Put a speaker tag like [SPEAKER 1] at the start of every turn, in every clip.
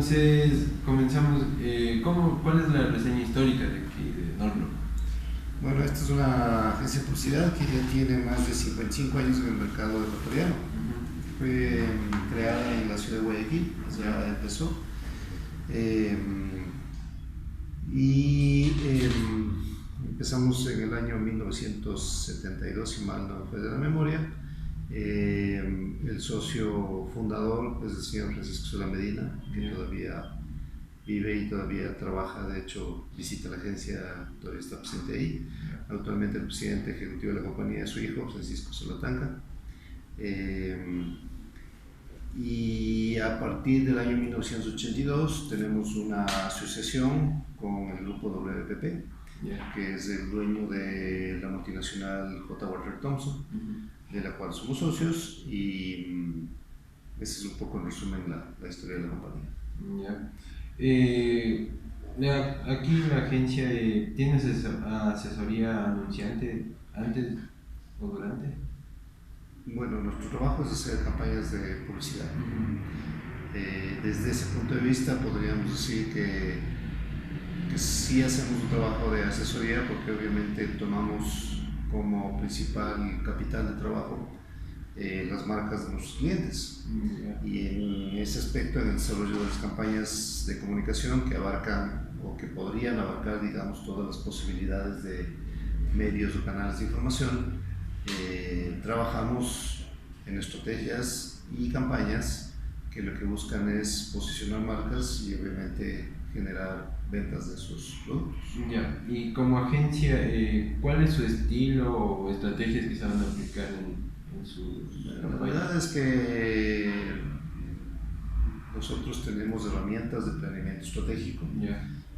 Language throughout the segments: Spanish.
[SPEAKER 1] Entonces, comenzamos. ¿Cuál es la reseña histórica de aquí, de Norlo?
[SPEAKER 2] Bueno, esta es una agencia de publicidad que ya tiene más de 55 años en el mercado ecuatoriano. Fue creada en la ciudad de Guayaquil, ya empezó. Empezamos en el año 1972, si mal no me falla la memoria. El socio fundador es el señor Francisco Sola Medina, que todavía vive y todavía trabaja, de hecho visita la agencia, todavía está presente ahí. Actualmente el presidente ejecutivo de la compañía es su hijo, Francisco Solatanca. Y a partir del año 1982 tenemos una asociación con el grupo WPP, que es el dueño de la multinacional J. Walter Thompson, de la cual somos socios, y ese es un poco en resumen la historia de la compañía.
[SPEAKER 1] Aquí la agencia tiene asesoría anunciante antes o durante.
[SPEAKER 2] Bueno, nuestro trabajo es hacer campañas de publicidad. Desde ese punto de vista podríamos decir que sí hacemos un trabajo de asesoría, porque obviamente tomamos como principal capital de trabajo las marcas de nuestros clientes. Y en ese aspecto, en el desarrollo de las campañas de comunicación que abarcan o que podrían abarcar, digamos, todas las posibilidades de medios o canales de información, trabajamos en estrategias y campañas que lo que buscan es posicionar marcas y obviamente generar ventas de esos productos.
[SPEAKER 1] Y como agencia, ¿cuál es su estilo o estrategias que se van a aplicar en su
[SPEAKER 2] La verdad es que nosotros tenemos herramientas de planeamiento estratégico,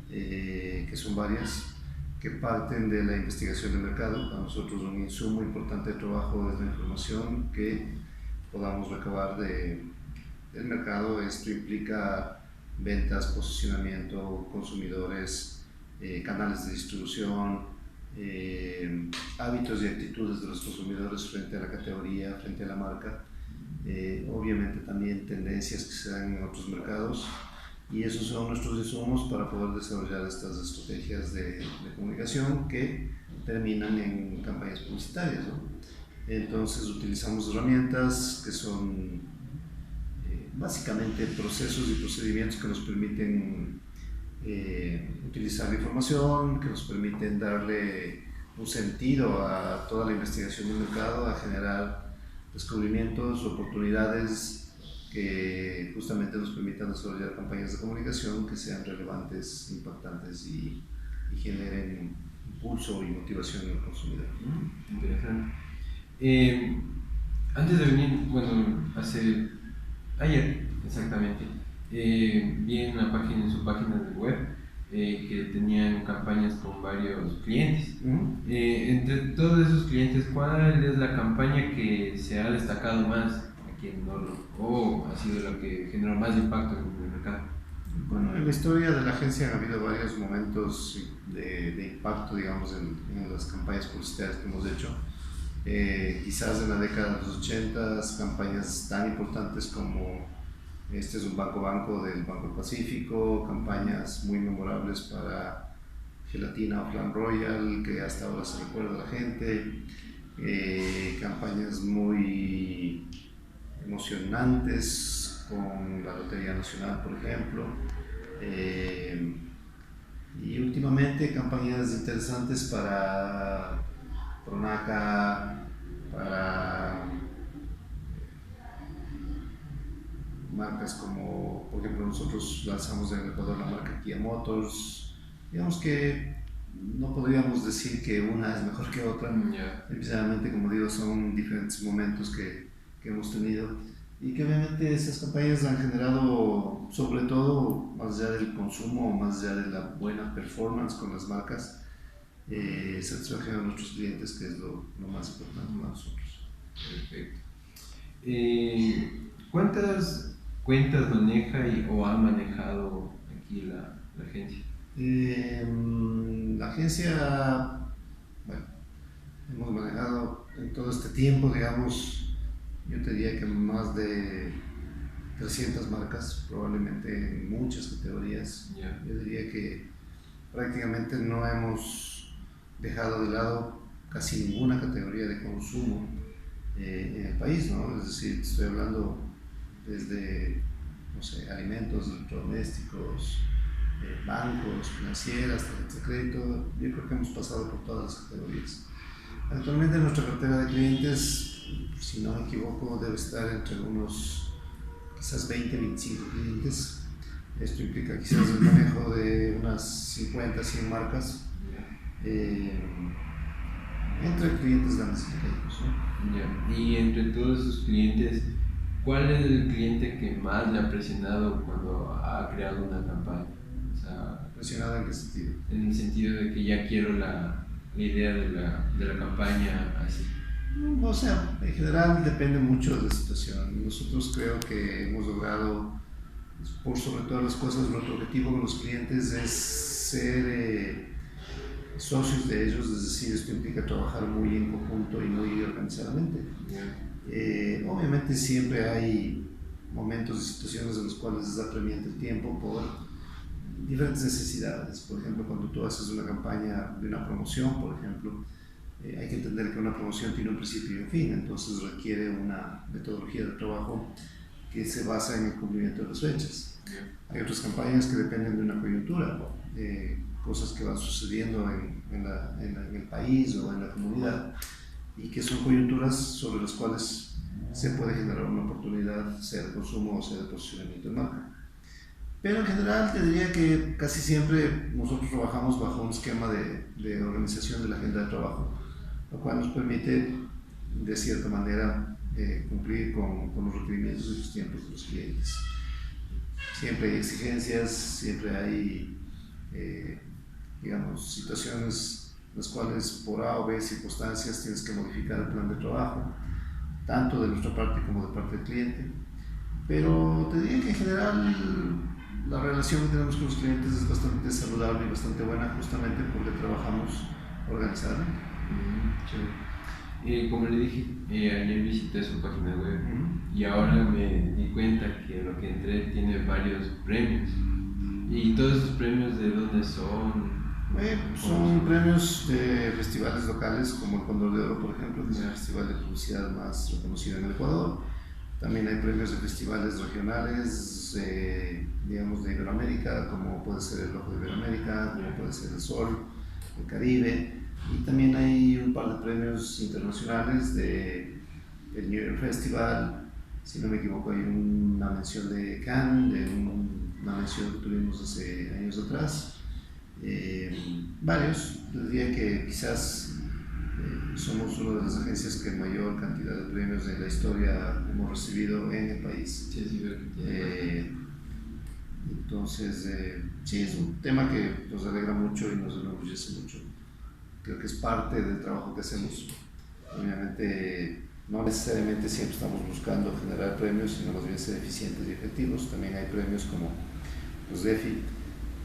[SPEAKER 2] que son varias, que parten de la investigación de mercado. Para nosotros un insumo importante de trabajo es la información que podamos recabar del mercado. Esto implica ventas, posicionamiento, consumidores, canales de distribución, hábitos y actitudes de los consumidores frente a la categoría, frente a la marca, obviamente también tendencias que se dan en otros mercados, y esos son nuestros insumos para poder desarrollar estas estrategias de comunicación que terminan en campañas publicitarias, ¿no? Entonces utilizamos herramientas que son básicamente procesos y procedimientos que nos permiten utilizar la información, que nos permiten darle un sentido a toda la investigación del mercado, a generar descubrimientos, oportunidades que justamente nos permitan desarrollar campañas de comunicación que sean relevantes, impactantes y generen impulso y motivación en el consumidor.
[SPEAKER 1] Interesante. Antes de venir, ayer exactamente, vi en su página de web que tenían campañas con varios clientes. Entre todos esos clientes, ¿cuál es la campaña que se ha destacado más aquí en Norlo o ha sido la que generó más impacto en el mercado?
[SPEAKER 2] Bueno, en la historia de la agencia han habido varios momentos de impacto, digamos, en las campañas publicitarias que hemos hecho. Quizás en la década de los 80, campañas tan importantes como este es un banco del Banco del Pacífico, campañas muy memorables para Gelatina o Flan Royal, que hasta ahora se recuerda a la gente, campañas muy emocionantes con la Lotería Nacional, por ejemplo, y últimamente campañas interesantes para Pronaca, para marcas como, por ejemplo, nosotros lanzamos en el Ecuador la marca Kia Motors. Digamos que no podríamos decir que una es mejor que otra, precisamente, como digo, son diferentes momentos que hemos tenido y que obviamente esas campañas han generado, sobre todo, más allá del consumo, más allá de la buena performance con las marcas, satisfacción a nuestros clientes, que es lo más importante para nosotros.
[SPEAKER 1] Perfecto. ¿Cuántas cuentas maneja o ha manejado aquí la agencia?
[SPEAKER 2] La agencia, bueno, hemos manejado en todo este tiempo, digamos, yo te diría que más de 300 marcas, probablemente en muchas categorías. Yo diría que prácticamente no hemos dejado de lado casi ninguna categoría de consumo en el país, ¿no? Es decir, estoy hablando desde, no sé, alimentos, electrodomésticos, bancos, financieras, tarjetas de crédito. Yo creo que hemos pasado por todas las categorías. Actualmente nuestra cartera de clientes, si no me equivoco, debe estar entre unos quizás 20-25 clientes. Esto implica quizás el manejo de unas 50-100 marcas entre clientes grandes y pequeños, ¿no?
[SPEAKER 1] Y entre todos esos clientes, ¿cuál es el cliente que más le ha presionado cuando ha creado una campaña? O sea,
[SPEAKER 2] ¿presionado en qué sentido?
[SPEAKER 1] En el sentido de que ya quiero la idea de la campaña así.
[SPEAKER 2] O sea, en general depende mucho de la situación. Nosotros creo que hemos logrado, por sobre todas las cosas, nuestro objetivo con los clientes es ser socios de ellos, es decir, esto implica trabajar muy en conjunto y muy organizadamente. Obviamente siempre hay momentos y situaciones en los cuales es apremiante el tiempo por diferentes necesidades. Por ejemplo, cuando tú haces una campaña de una promoción, por ejemplo, hay que entender que una promoción tiene un principio y un fin, entonces requiere una metodología de trabajo que se basa en el cumplimiento de las fechas. Hay otras campañas que dependen de una coyuntura, cosas que van sucediendo en el país o en la comunidad y que son coyunturas sobre las cuales se puede generar una oportunidad, sea de consumo o sea de posicionamiento de marca. Pero en general te diría que casi siempre nosotros trabajamos bajo un esquema de organización de la agenda de trabajo, lo cual nos permite de cierta manera cumplir con los requerimientos y los tiempos de los clientes. Siempre hay exigencias, siempre hay digamos, situaciones en las cuales por A o B circunstancias tienes que modificar el plan de trabajo, tanto de nuestra parte como de parte del cliente. Pero te diría que en general la relación que tenemos con los clientes es bastante saludable y bastante buena, justamente porque trabajamos organizadamente.
[SPEAKER 1] Como le dije, ayer visité su página web y ahora me di cuenta que lo que entré tiene varios premios. ¿Y todos esos premios de dónde son?
[SPEAKER 2] Son premios de festivales locales como el Cóndor de Oro, por ejemplo, que es el festival de publicidad más reconocido en el Ecuador. También hay premios de festivales regionales, digamos de Iberoamérica, como puede ser el Ojo de Iberoamérica, como puede ser el Sol, el Caribe. Y también hay un par de premios internacionales del New York Festival. Si no me equivoco, hay una mención de Cannes, una mención que tuvimos hace años atrás. Varios, diría que quizás somos una de las agencias que mayor cantidad de premios de la historia hemos recibido en el país. Entonces, sí, es un tema que nos alegra mucho y nos enorgullece mucho. Creo que es parte del trabajo que hacemos. Obviamente, no necesariamente siempre estamos buscando generar premios, sino más bien ser eficientes y efectivos. También hay premios como los DEFI,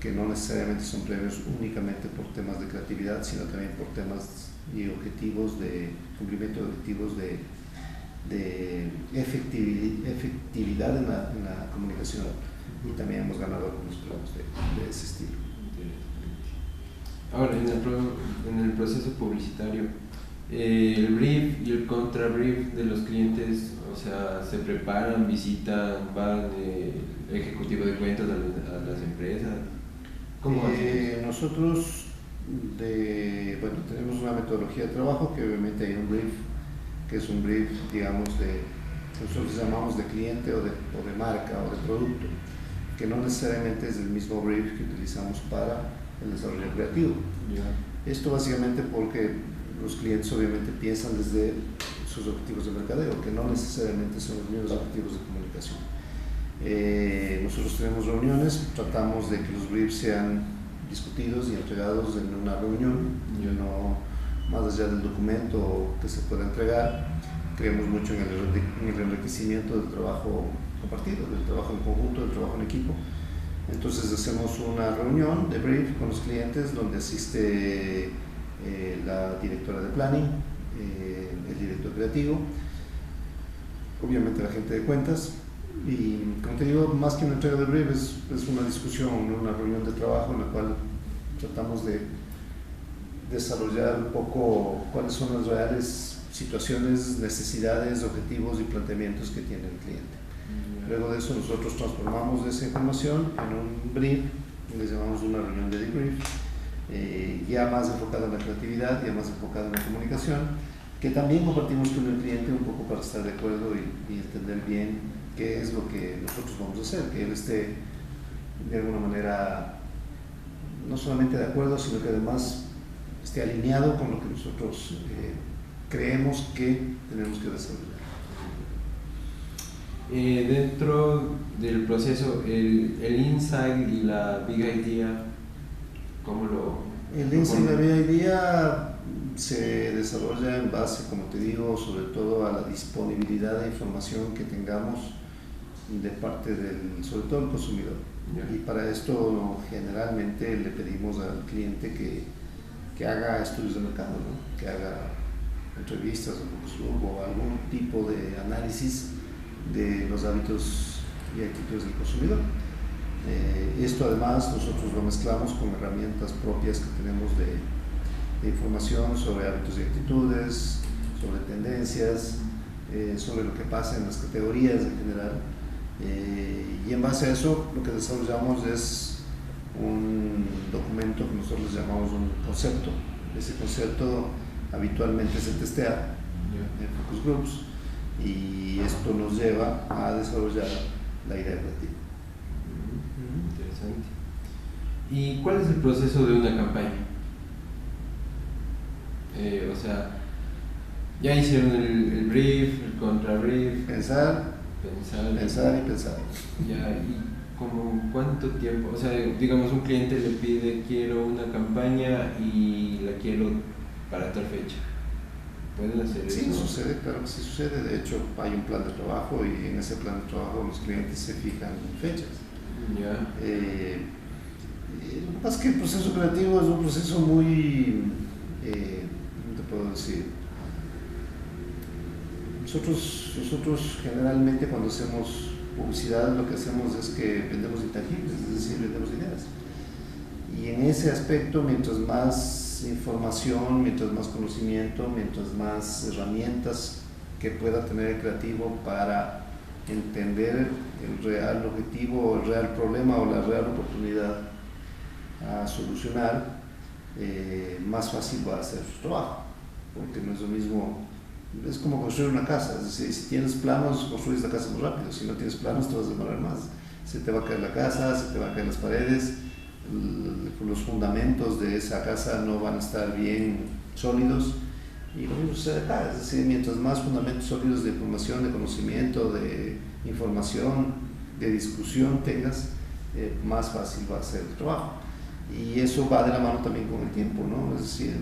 [SPEAKER 2] que no necesariamente son premios únicamente por temas de creatividad, sino también por temas y objetivos de cumplimiento de objetivos de efectividad en la comunicación, y también hemos ganado algunos premios de ese estilo.
[SPEAKER 1] Ahora, en el proceso publicitario, el brief y el contra brief de los clientes, o sea, se preparan, visitan, van el ejecutivo de cuentas a las empresas. ¿Cómo hacen?
[SPEAKER 2] Nosotros tenemos una metodología de trabajo que obviamente hay un brief, que es un brief, digamos, nosotros llamamos de cliente o de marca o de producto, que no necesariamente es el mismo brief que utilizamos para el desarrollo creativo. Esto básicamente porque los clientes obviamente piensan desde sus objetivos de mercadeo, que no necesariamente son los mismos objetivos de comunicación. Nosotros tenemos reuniones, tratamos de que los briefs sean discutidos y entregados en una reunión, no más allá del documento que se pueda entregar. Creemos mucho en el enriquecimiento del trabajo compartido, del trabajo en conjunto, del trabajo en equipo. Entonces hacemos una reunión de brief con los clientes donde asiste la directora de planning, el director creativo, obviamente la gente de cuentas, Y como te digo, más que una entrega de brief, es una discusión, una reunión de trabajo en la cual tratamos de desarrollar un poco cuáles son las reales situaciones, necesidades, objetivos y planteamientos que tiene el cliente. Luego de eso nosotros transformamos esa información en un brief, le llamamos una reunión de debrief, ya más enfocada en la creatividad, ya más enfocada en la comunicación, que también compartimos con el cliente un poco para estar de acuerdo y entender bien qué es lo que nosotros vamos a hacer, que él esté de alguna manera no solamente de acuerdo, sino que además esté alineado con lo que nosotros creemos que tenemos que desarrollar.
[SPEAKER 1] Dentro del proceso, el insight y la big idea, ¿cómo lo...?
[SPEAKER 2] El insight y la big idea se desarrolla en base, como te digo, sobre todo a la disponibilidad de información que tengamos de parte sobre todo el consumidor. Y para esto generalmente le pedimos al cliente que haga estudios de mercado, ¿no? Que haga entrevistas o algún tipo de análisis de los hábitos y actitudes del consumidor. Esto además nosotros lo mezclamos con herramientas propias que tenemos de información sobre hábitos y actitudes, sobre tendencias, sobre lo que pasa en las categorías en general. Y en base a eso lo que desarrollamos es un documento que nosotros llamamos un concepto. Ese concepto habitualmente se testea en focus groups y esto nos lleva a desarrollar la idea creativa.
[SPEAKER 1] Interesante. ¿Y cuál es el proceso de una campaña? O sea, ya hicieron el brief, el contra brief.
[SPEAKER 2] Pensar y pensar.
[SPEAKER 1] Ya, ¿y como cuánto tiempo? O sea, digamos, un cliente le pide, quiero una campaña y la quiero para tal fecha. ¿Pueden hacer eso?
[SPEAKER 2] Sí, sucede, claro que sí sucede. De hecho, hay un plan de trabajo y en ese plan de trabajo los clientes se fijan fechas.
[SPEAKER 1] Ya.
[SPEAKER 2] Lo que pasa es que el proceso creativo es un proceso muy, ¿cómo te puedo decir? Nosotros generalmente cuando hacemos publicidad lo que hacemos es que vendemos intangibles, es decir, vendemos ideas. Y en ese aspecto, mientras más información, mientras más conocimiento, mientras más herramientas que pueda tener el creativo para entender el real objetivo, el real problema o la real oportunidad a solucionar, más fácil va a ser su trabajo, porque no es lo mismo. Es como construir una casa, es decir, si tienes planos, construyes la casa muy rápido, si no tienes planos te vas a demorar más. Se te va a caer la casa, se te van a caer las paredes, los fundamentos de esa casa no van a estar bien sólidos, y lo mismo sucede acá, es decir, mientras más fundamentos sólidos de información, de conocimiento, de información, de discusión tengas, más fácil va a ser el trabajo. Y eso va de la mano también con el tiempo, ¿no? Es decir,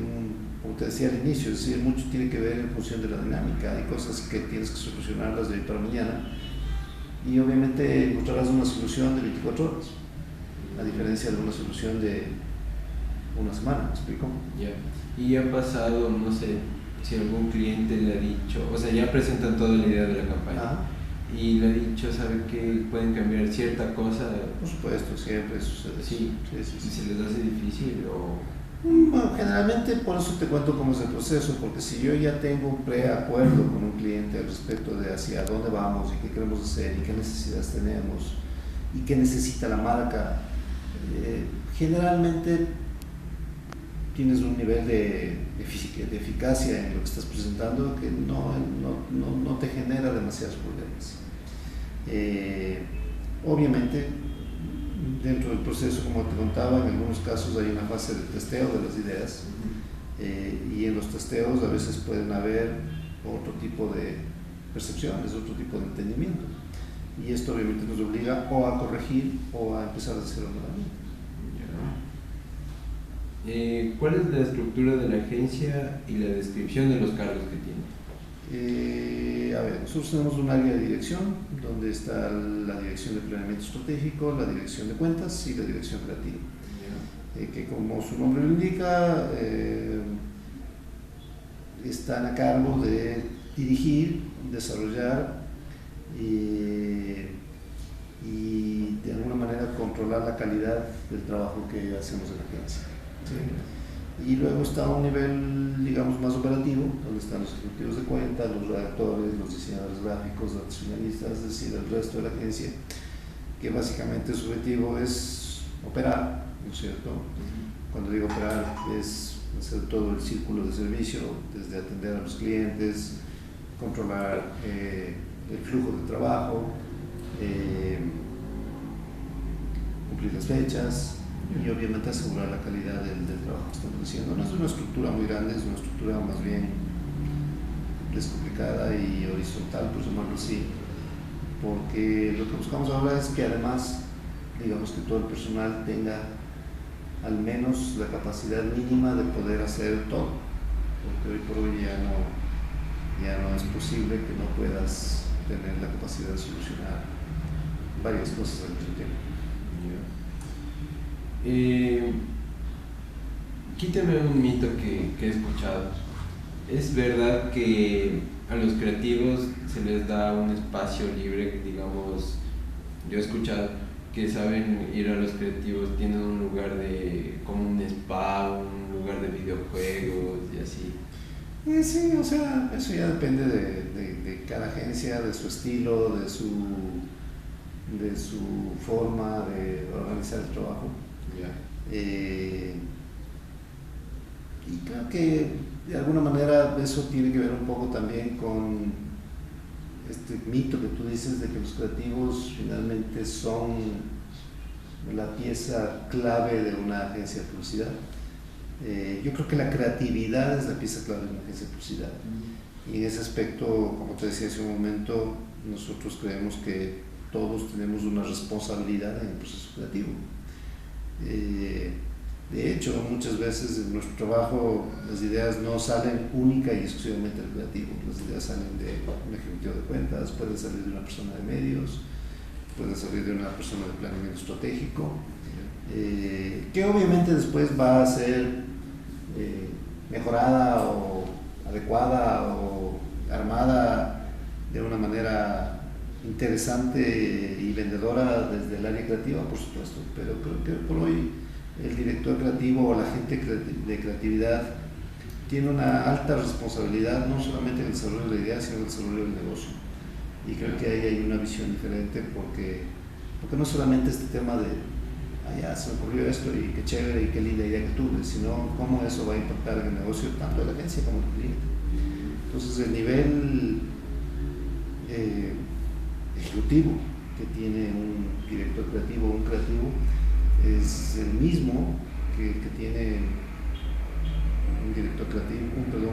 [SPEAKER 2] como te decía al inicio, es decir, mucho tiene que ver en función de la dinámica. Hay cosas que tienes que solucionarlas de hoy para mañana y obviamente encontrarás una solución de 24 horas, a diferencia de una solución de una semana, ¿me explico?
[SPEAKER 1] Ya. Y ha pasado, no sé, si algún cliente le ha dicho, o sea, ya presentan toda la idea de la campaña y le ha dicho, ¿sabe qué? Pueden cambiar cierta cosa.
[SPEAKER 2] Por supuesto, siempre sucede.
[SPEAKER 1] Sí. ¿Y se les hace difícil o...?
[SPEAKER 2] Bueno, generalmente por eso te cuento cómo es el proceso, porque si yo ya tengo un preacuerdo con un cliente al respecto de hacia dónde vamos y qué queremos hacer y qué necesidades tenemos y qué necesita la marca, generalmente tienes un nivel de eficacia en lo que estás presentando que no te genera demasiados problemas. Obviamente, dentro del proceso, como te contaba, en algunos casos hay una fase de testeo de las ideas y en los testeos a veces pueden haber otro tipo de percepciones, otro tipo de entendimiento, y esto obviamente nos obliga o a corregir o a empezar a hacerlo nuevamente.
[SPEAKER 1] ¿Cuál es la estructura de la agencia y la descripción de los cargos que tiene?
[SPEAKER 2] A ver, nosotros tenemos un área de dirección donde está la dirección de planeamiento estratégico, la dirección de cuentas y la dirección creativa, que como su nombre lo indica, están a cargo de dirigir, desarrollar y de alguna manera controlar la calidad del trabajo que hacemos en la agencia. ¿Sí? Y luego está un nivel, digamos, más operativo, donde están los ejecutivos de cuenta, los redactores, los diseñadores gráficos, los accionistas, es decir, el resto de la agencia, que básicamente su objetivo es operar, ¿no es cierto? Cuando digo operar es hacer todo el círculo de servicio, desde atender a los clientes, controlar el flujo de trabajo, cumplir las fechas y obviamente asegurar la calidad del trabajo que estamos haciendo. No es una estructura muy grande, es una estructura más bien descomplicada y horizontal, por llamarlo así, porque lo que buscamos ahora es que además, digamos, que todo el personal tenga al menos la capacidad mínima de poder hacer todo, porque hoy por hoy ya no es posible que no puedas tener la capacidad de solucionar varias cosas al mismo tiempo.
[SPEAKER 1] Quíteme un mito que he escuchado. ¿Es verdad que a los creativos se les da un espacio libre? Digamos, yo he escuchado que saben ir a los creativos, tienen un lugar como un spa, un lugar de videojuegos y así.
[SPEAKER 2] Sí, o sea, eso ya depende de cada agencia, de su estilo, de su forma de organizar el trabajo.
[SPEAKER 1] Yeah.
[SPEAKER 2] Y creo que de alguna manera eso tiene que ver un poco también con este mito que tú dices de que los creativos finalmente son la pieza clave de una agencia de publicidad. Yo creo que la creatividad es la pieza clave de una agencia de publicidad. Y en ese aspecto, como te decía hace un momento, nosotros creemos que todos tenemos una responsabilidad en el proceso creativo. De hecho, muchas veces en nuestro trabajo las ideas no salen única y exclusivamente del creativo. Las ideas salen de un ejecutivo de cuentas, pueden salir de una persona de medios, pueden salir de una persona de planeamiento estratégico, que obviamente después va a ser mejorada o adecuada o armada de una manera interesante y vendedora desde el área creativa, por supuesto, pero creo que por hoy el director creativo o la gente de creatividad tiene una alta responsabilidad no solamente en el desarrollo de la idea, sino en el desarrollo del negocio. Y creo que ahí hay una visión diferente porque no solamente este tema de ya se me ocurrió esto y qué chévere y qué linda idea que tuve, sino cómo eso va a impactar en el negocio tanto de la agencia como del cliente. Entonces el nivel ejecutivo que tiene un director creativo o un creativo es el mismo que tiene un director creativo,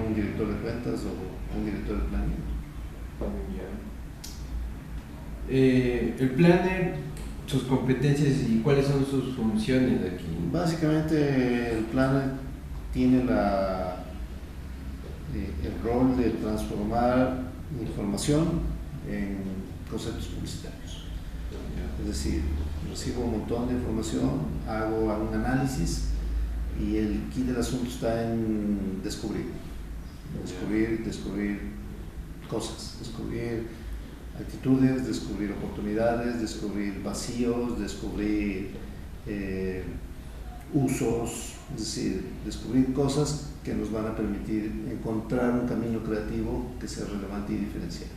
[SPEAKER 2] un director de cuentas o un director de planeamiento.
[SPEAKER 1] El planner, sus competencias y cuáles son sus funciones aquí.
[SPEAKER 2] Básicamente el planner tiene el rol de transformar información en conceptos publicitarios. Es decir, recibo un montón de información, hago un análisis y el key del asunto está en descubrir cosas, descubrir actitudes, descubrir oportunidades, descubrir vacíos, descubrir usos, es decir, descubrir cosas que nos van a permitir encontrar un camino creativo que sea relevante y diferencial.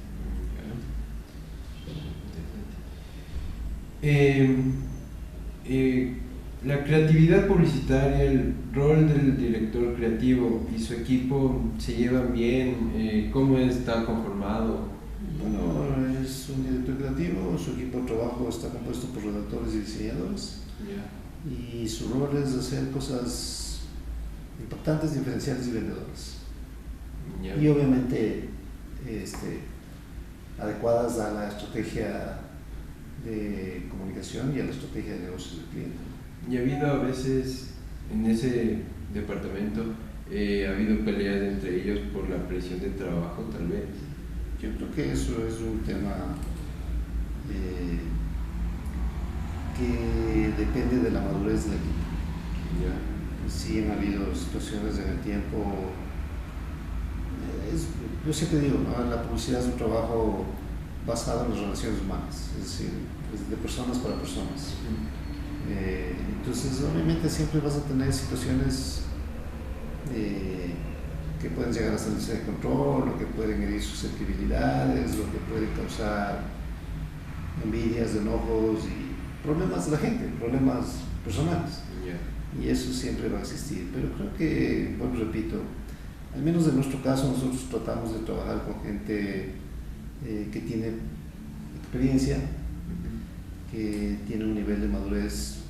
[SPEAKER 1] La creatividad publicitaria, el rol del director creativo y su equipo se llevan bien. ¿Cómo está conformado?
[SPEAKER 2] Bueno, es un director creativo, su equipo de trabajo está compuesto por redactores y diseñadores. Y su rol es hacer cosas impactantes, diferenciales y vendedoras. Y obviamente adecuadas a la estrategia de comunicación y a la estrategia de negocios del cliente.
[SPEAKER 1] Y ha habido a veces en ese departamento, ha habido peleas entre ellos por la presión de trabajo, tal vez.
[SPEAKER 2] Yo creo que eso es un tema que depende de la madurez del equipo. Sí han habido situaciones en el tiempo. Yo siempre digo, ¿no? La publicidad es un trabajo basado en las relaciones humanas, es decir, es de personas para personas. Entonces, obviamente siempre vas a tener situaciones que pueden llegar a salirse de control, o que pueden herir susceptibilidades, lo que puede causar envidias, enojos y problemas de la gente, problemas personales. Y eso siempre va a existir. Pero creo que, bueno, repito, al menos en nuestro caso nosotros tratamos de trabajar con gente que tiene experiencia, que tiene un nivel de madurez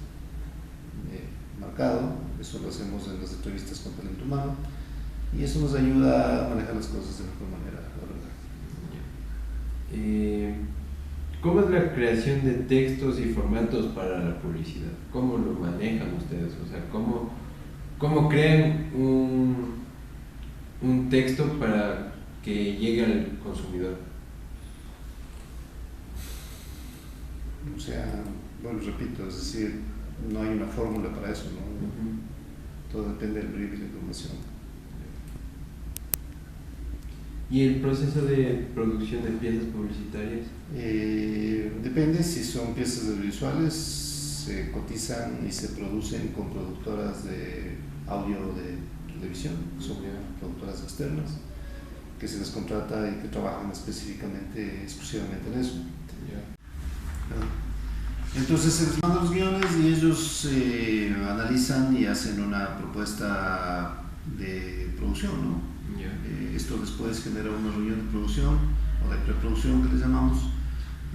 [SPEAKER 2] marcado. Eso lo hacemos en las entrevistas con talento humano y eso nos ayuda a manejar las cosas de mejor manera, la
[SPEAKER 1] verdad. ¿Cómo es la creación de textos y formatos para la publicidad? ¿Cómo lo manejan ustedes? O sea, ¿cómo crean un texto para que llegue al consumidor?
[SPEAKER 2] O sea, bueno, repito, es decir, no hay una fórmula para eso, ¿no? Todo depende del brief y la información.
[SPEAKER 1] ¿Y el proceso de producción de piezas publicitarias?
[SPEAKER 2] Depende, si son piezas audiovisuales, se cotizan y se producen con productoras de audio de televisión, son productoras externas, que se les contrata y que trabajan específicamente, exclusivamente en eso. Entonces se les manda los guiones y ellos analizan y hacen una propuesta de producción, ¿no? Esto después genera una reunión de producción o de preproducción que le llamamos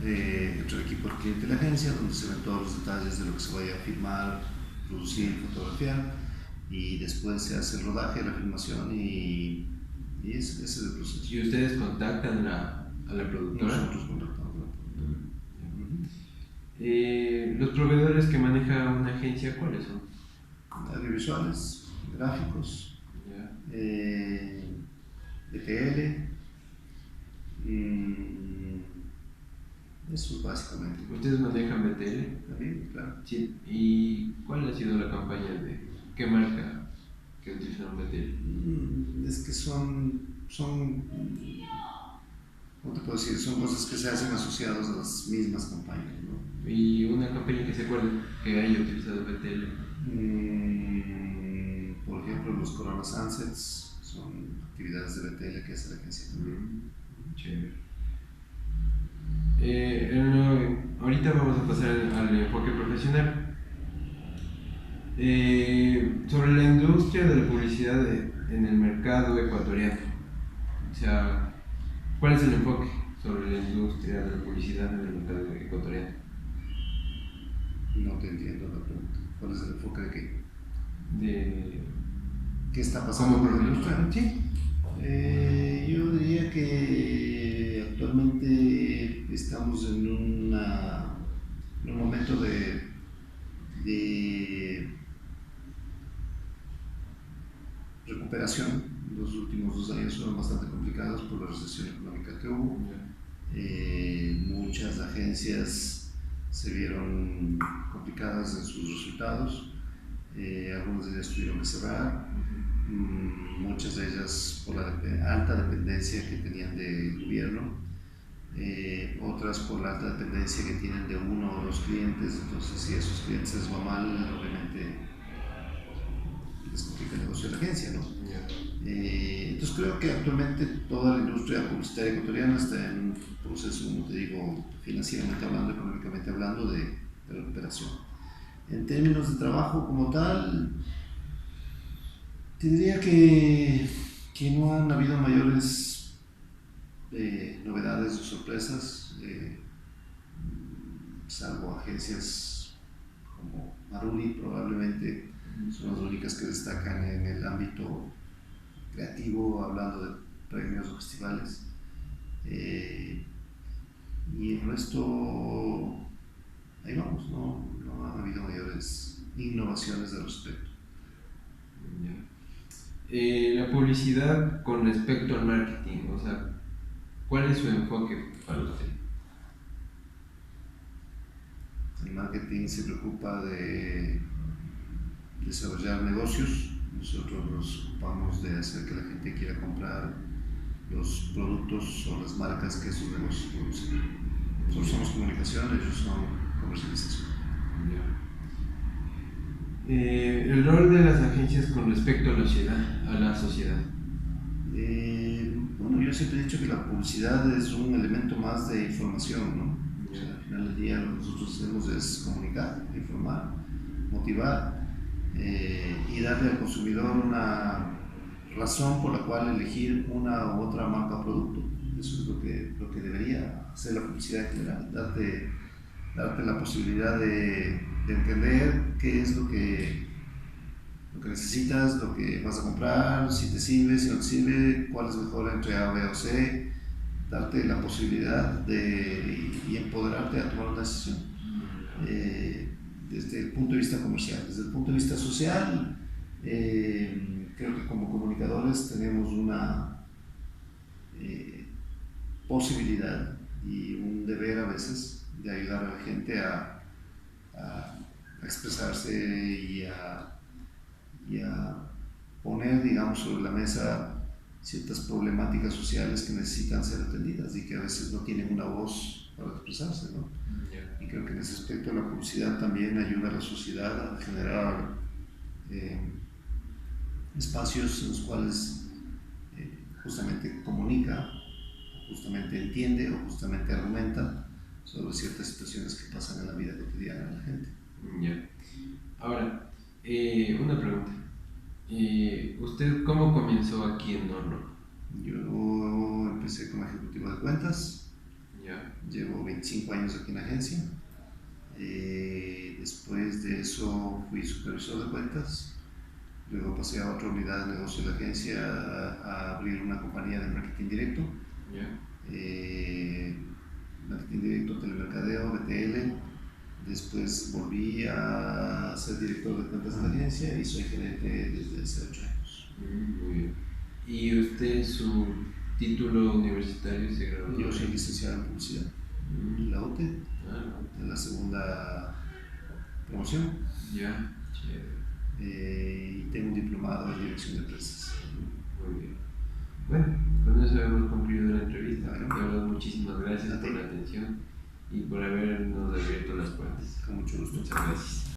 [SPEAKER 2] entre el equipo del cliente y la agencia, donde se ven todos los detalles de lo que se vaya a filmar, producir, fotografiar, y después se hace el rodaje, la filmación y ese es el proceso.
[SPEAKER 1] ¿Y ustedes contactan a la productora?
[SPEAKER 2] Nosotros contactamos a la productora.
[SPEAKER 1] ¿Los proveedores que maneja una agencia cuáles son?
[SPEAKER 2] Audiovisuales, gráficos, ETL, eso básicamente.
[SPEAKER 1] ¿Ustedes manejan BTL?
[SPEAKER 2] También, claro.
[SPEAKER 1] Sí. ¿Y cuál ha sido la campaña de qué marca que utilizaron BTL?
[SPEAKER 2] Es que son, ¿cómo te puedo decir? Son cosas que se hacen asociadas a las mismas campañas, ¿no?
[SPEAKER 1] ¿Y una campaña que se acuerde que haya utilizado BTL?
[SPEAKER 2] Por ejemplo, los Corona Sunsets son actividades de BTL que hace la agencia también.
[SPEAKER 1] Chévere. Ahorita vamos a pasar al enfoque profesional. Sobre la industria de la publicidad en el mercado ecuatoriano. O sea, ¿cuál es el enfoque sobre la industria de la publicidad en el mercado ecuatoriano?
[SPEAKER 2] No te entiendo la pregunta. ¿Cuál es el enfoque de qué? ¿Qué está pasando
[SPEAKER 1] con
[SPEAKER 2] la industria?
[SPEAKER 1] Sí.
[SPEAKER 2] Yo diría que actualmente estamos en un momento de recuperación. Los últimos 2 años fueron bastante complicados por la recesión económica que hubo. Muchas agencias se vieron complicadas en sus resultados. Algunas de ellas tuvieron que cerrar. Muchas de ellas por la alta dependencia que tenían del gobierno, otras por la alta dependencia que tienen de 1 o 2 clientes. Entonces, si a esos clientes les va mal, obviamente les complica el negocio de la agencia, ¿no? Entonces creo que actualmente toda la industria publicitaria ecuatoriana está en un proceso, como te digo, financieramente hablando, económicamente hablando, de recuperación. En términos de trabajo como tal, te diría que no han habido mayores novedades o sorpresas, salvo agencias como Maruli, probablemente son las únicas que destacan en el ámbito creativo, hablando de premios o festivales. Y el resto, ahí vamos, no han habido mayores innovaciones al respecto.
[SPEAKER 1] La publicidad con respecto al marketing, o sea, ¿cuál es su enfoque para usted?
[SPEAKER 2] El marketing se preocupa de desarrollar negocios. Nosotros nos ocupamos de hacer que la gente quiera comprar los productos o las marcas que esos negocios producen. Nosotros somos comunicación, ellos son comercialización.
[SPEAKER 1] El rol de las agencias con respecto a la sociedad.
[SPEAKER 2] Bueno, yo siempre he dicho que la publicidad es un elemento más de información, ¿no? O sea, al final del día lo que nosotros hacemos es comunicar, informar, motivar y darle al consumidor una razón por la cual elegir una u otra marca o producto. Eso es lo que debería hacer la publicidad en general, darte la posibilidad de entender qué es lo que necesitas, lo que vas a comprar, si te sirve, si no te sirve, cuál es mejor entre A, B o C, darte la posibilidad y empoderarte a tomar una decisión. Desde el punto de vista comercial. Desde el punto de vista social, creo que como comunicadores tenemos una posibilidad y un deber a veces de ayudar a la gente a expresarse y a poner, digamos, sobre la mesa ciertas problemáticas sociales que necesitan ser atendidas y que a veces no tienen una voz para expresarse, ¿no? Y creo que en ese aspecto la publicidad también ayuda a la sociedad a generar espacios en los cuales justamente comunica, justamente entiende o justamente argumenta sobre ciertas situaciones que pasan en la vida cotidiana de la gente.
[SPEAKER 1] Ahora, una pregunta. ¿Usted cómo comenzó aquí en Norlock?
[SPEAKER 2] Yo empecé como ejecutivo de cuentas. Llevo 25 años aquí en la agencia. Después de eso fui supervisor de cuentas. Luego pasé a otra unidad de negocio de la agencia a abrir una compañía de marketing directo. Marketing directo, telemercadeo, BTL. Después volví a ser director de cuentas de la agencia y soy gerente desde hace 8 años.
[SPEAKER 1] Muy bien. ¿Y usted, su título universitario se graduó?
[SPEAKER 2] Yo soy licenciado en publicidad en la UTE, en la segunda promoción. Y tengo un diplomado en dirección de empresas.
[SPEAKER 1] Muy bien. Bueno, con eso hemos concluido la entrevista. De verdad, muchísimas gracias por la atención y por habernos abierto las puertas.
[SPEAKER 2] Con mucho gusto.
[SPEAKER 1] Muchas gracias.